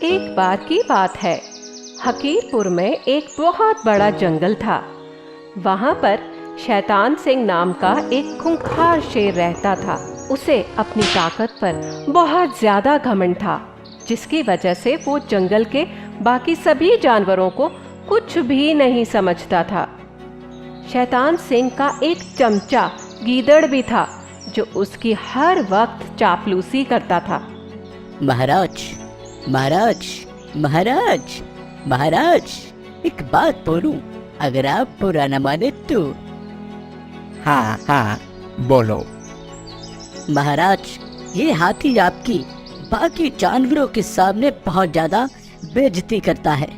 एक बार की बात है। हकीरपुर में एक बहुत बड़ा जंगल था। वहां पर शैतान सिंह नाम का एक खूंखार शेर रहता था। उसे अपनी ताकत पर बहुत ज्यादा घमंड था, जिसकी वजह से वो जंगल के बाकी सभी जानवरों को कुछ भी नहीं समझता था। शैतान सिंह का एक चमचा गीदड़ भी था, जो उसकी हर वक्त चापलूसी करता था। महाराज, महाराज, महाराज, महाराज, एक बात बोलूं, अगर आप बुरा न माने तो। हाँ हाँ, बोलो। महाराज, ये हाथी आपकी बाकी जानवरों के सामने बहुत ज्यादा बेइज्जती करता है।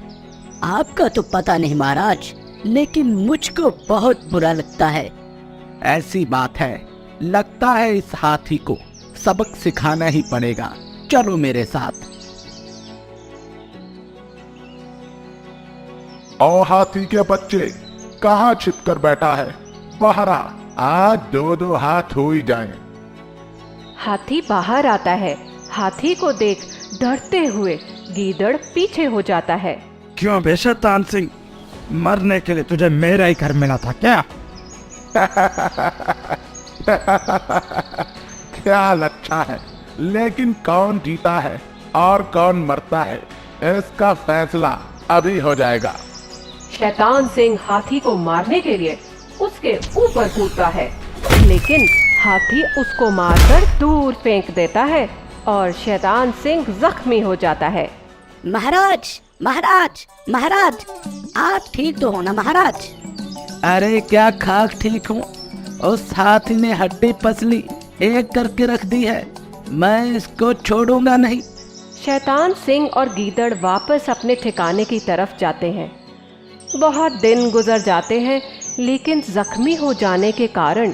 आपका तो पता नहीं महाराज, लेकिन मुझको बहुत बुरा लगता है। ऐसी बात है, लगता है इस हाथी को सबक सिखाना ही पड़ेगा। चलो मेरे साथ। ओ हाथी के बच्चे, कहाँ छिपकर बैठा है? बाहर आ, आज दो दो हाथ हो ही जाएं। हाथी बाहर आता है। हाथी को देख डरते हुए गीदड़ पीछे हो जाता है। क्यों बे शैतान सिंह, मरने के लिए तुझे मेरा ही घर मिला था क्या? ख्याल अच्छा है, लेकिन कौन जीता है और कौन मरता है, इसका फैसला अभी हो जाएगा। शैतान सिंह हाथी को मारने के लिए उसके ऊपर कूदता है, लेकिन हाथी उसको मारकर दूर फेंक देता है और शैतान सिंह जख्मी हो जाता है। महाराज, महाराज, महाराज, आप ठीक तो हो ना महाराज? अरे क्या खाक ठीक हूँ, उस हाथी ने हड्डी पसली एक करके रख दी है। मैं इसको छोड़ूंगा नहीं। शैतान सिंह और गीदड़ वापस अपने ठिकाने की तरफ जाते हैं। बहुत दिन गुजर जाते हैं, लेकिन जख्मी हो जाने के कारण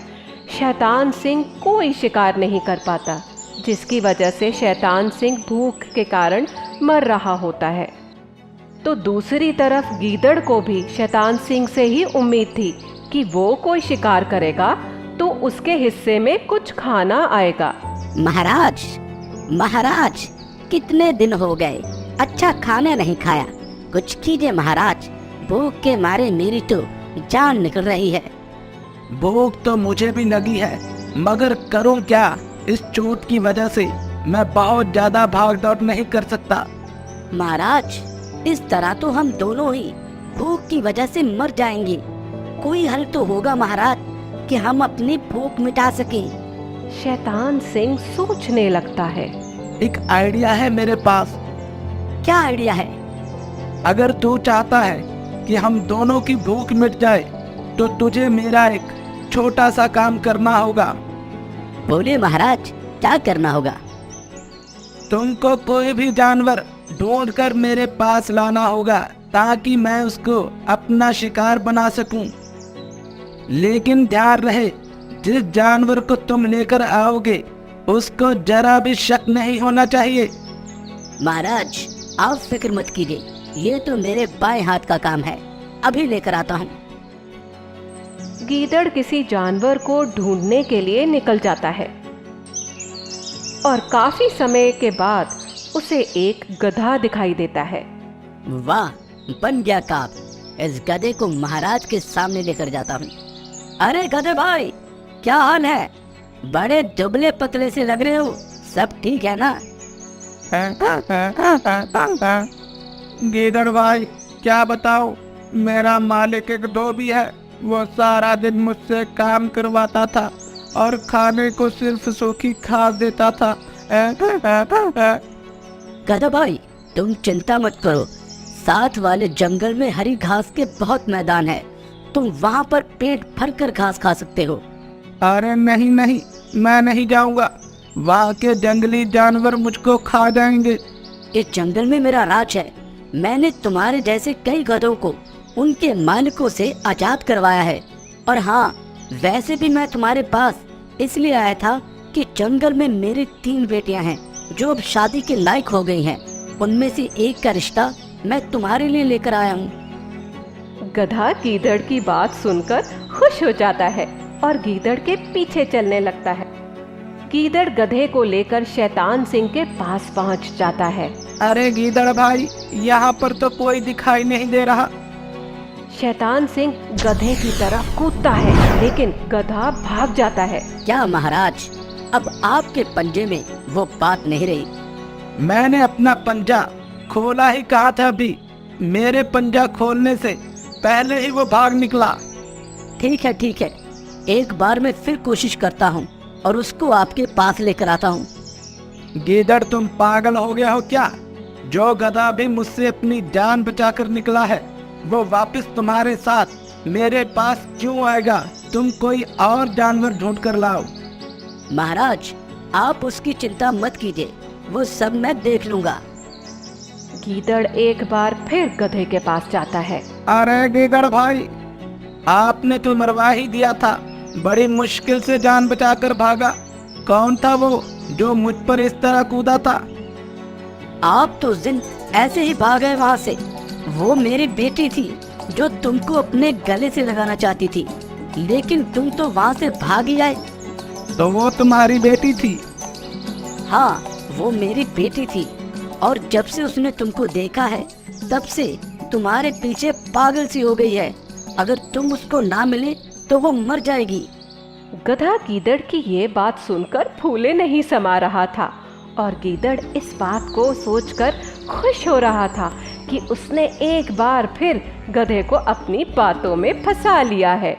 शैतान सिंह कोई शिकार नहीं कर पाता, जिसकी वजह से शैतान सिंह भूख के कारण मर रहा होता है। तो दूसरी तरफ गीदड़ को भी शैतान सिंह से ही उम्मीद थी कि वो कोई शिकार करेगा तो उसके हिस्से में कुछ खाना आएगा। महाराज, महाराज, कितने दिन हो गए अच्छा खाना नहीं खाया, कुछ कीजिए महाराज, भूख के मारे मेरी तो जान निकल रही है। भूख तो मुझे भी लगी है, मगर करूं क्या? इस चोट की वजह से मैं बहुत ज्यादा भाग दौड़ नहीं कर सकता। महाराज, इस तरह तो हम दोनों ही भूख की वजह से मर जाएंगे। कोई हल तो होगा महाराज कि हम अपनी भूख मिटा सकें। शैतान सिंह सोचने लगता है। एक आइडिया है मेरे पास। क्या आइडिया है? अगर तू चाहता है कि हम दोनों की भूख मिट जाए, तो तुझे मेरा एक छोटा सा काम करना होगा। बोले महाराज, क्या करना होगा? तुमको कोई भी जानवर ढूंढकर मेरे पास लाना होगा, ताकि मैं उसको अपना शिकार बना सकूं। लेकिन ध्यान रहे, जिस जानवर को तुम लेकर आओगे उसको जरा भी शक नहीं होना चाहिए। महाराज, आप फिक्र मत कीजिए, ये तो मेरे बाएं हाथ का काम है, अभी लेकर आता हूँ। गीदड़ किसी जानवर को ढूंढने के लिए निकल जाता है और काफी समय के बाद उसे एक गधा दिखाई देता है। वाह, बन गया काम। इस गधे को महाराज के सामने लेकर जाता हूँ। अरे गधे भाई, क्या हाल है? बड़े दुबले पतले से लग रहे हो, सब ठीक है ना? गीदड़ भाई, क्या बताओ, मेरा मालिक एक धोबी है। वो सारा दिन मुझसे काम करवाता था और खाने को सिर्फ सूखी घास देता था। गधा भाई, तुम चिंता मत करो, साथ वाले जंगल में हरी घास के बहुत मैदान है, तुम वहाँ पर पेट भर कर घास खा सकते हो। अरे नहीं नहीं, मैं नहीं जाऊंगा, वहाँ के जंगली जानवर मुझको खा जाएंगे। इस जंगल में मेरा राज है। मैंने तुम्हारे जैसे कई गधों को उनके मालिकों से आजाद करवाया है। और हाँ, वैसे भी मैं तुम्हारे पास इसलिए आया था कि जंगल में मेरी 3 बेटियां हैं जो अब शादी के लायक हो गई हैं। उनमें से एक का रिश्ता मैं तुम्हारे लिए लेकर आया हूँ। गधा गीदड़ की बात सुनकर खुश हो जाता है और गीदड़ के पीछे चलने लगता है। गीदड़ गधे को लेकर शैतान सिंह के पास पहुंच जाता है अरे गीदड़ भाई, यहाँ पर तो कोई दिखाई नहीं दे रहा। शैतान सिंह गधे की तरफ कूदता है, लेकिन गधा भाग जाता है। क्या महाराज, अब आपके पंजे में वो बात नहीं रही? मैंने अपना पंजा खोला ही कहा था अभी। मेरे पंजा खोलने से पहले ही वो भाग निकला। ठीक है ठीक है, एक बार मैं फिर कोशिश करता हूँ और उसको आपके पास लेकर आता हूँ। गीदड़, तुम पागल हो गया हो क्या? जो गधा भी मुझसे अपनी जान बचाकर निकला है, वो वापस तुम्हारे साथ मेरे पास क्यों आएगा? तुम कोई और जानवर ढूंढ कर लाओ। महाराज, आप उसकी चिंता मत कीजिए, वो सब मैं देख लूंगा। गीदड़ एक बार फिर गधे के पास जाता है। अरे गीदड़ भाई, आपने तो मरवा ही दिया था। बड़ी मुश्किल से जान बचाकर भागा। कौन था वो जो मुझ पर इस तरह कूदा था? आप तो जिन ऐसे ही भाग गए वहाँ से। वो मेरी बेटी थी जो तुमको अपने गले से लगाना चाहती थी, लेकिन तुम तो वहाँ से भाग ही आए। तो वो तुम्हारी बेटी थी? हाँ, वो मेरी बेटी थी, और जब से उसने तुमको देखा है तब से तुम्हारे पीछे पागल सी हो गई है। अगर तुम उसको ना मिले तो वो मर जाएगी। गधा गीदड़ की ये बात सुनकर फूले नहीं समा रहा था, और गीदड़ इस बात को सोचकर खुश हो रहा था कि उसने एक बार फिर गधे को अपनी बातों में फंसा लिया है।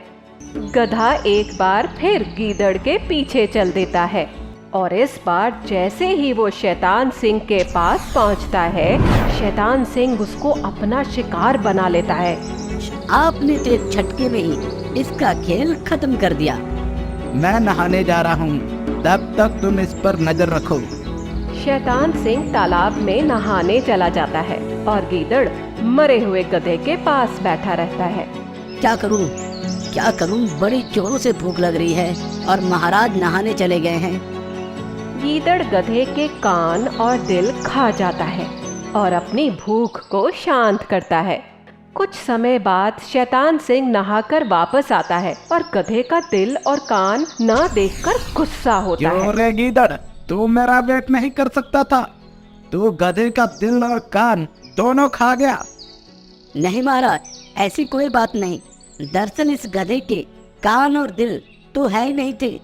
गधा एक बार फिर गीदड़ के पीछे चल देता है, और इस बार जैसे ही वो शैतान सिंह के पास पहुंचता है, शैतान सिंह उसको अपना शिकार बना लेता है। आपने तो एक झटके में ही इसका खेल खत्म कर दिया। मैं नहाने जा रहा हूँ, तब तक तुम इस पर नजर रखो। शैतान सिंह तालाब में नहाने चला जाता है, और गीदड़ मरे हुए गधे के पास बैठा रहता है। क्या करूं क्या करूं, बड़ी जोरों से भूख लग रही है और महाराज नहाने चले गए हैं। गीदड़ गधे के कान और दिल खा जाता है और अपनी भूख को शांत करता है। कुछ समय बाद शैतान सिंह नहाकर वापस आता है और गधे का दिल और कान न देखकर गुस्सा होता है। रे गीदड़, तू मेरा वेट नहीं कर सकता था। तू गधे का दिल और कान दोनों खा गया। नहीं महाराज, ऐसी कोई बात नहीं। दरअसल इस गधे के कान और दिल तो है ही नहीं थे।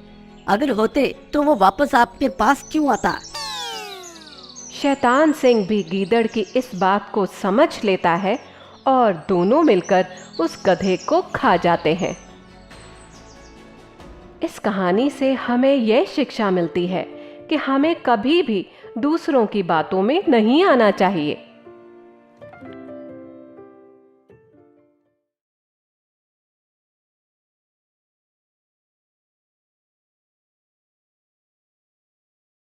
अगर होते तो वो वापस आपके पास क्यों आता? शैतान सिंह भी गीदड़ की इस बात को समझ लेता है, और दोनों मिलकर उस गधे को खा जाते हैं। इस कहानी से हमें यह शिक्षा मिलती है कि हमें कभी भी दूसरों की बातों में नहीं आना चाहिए।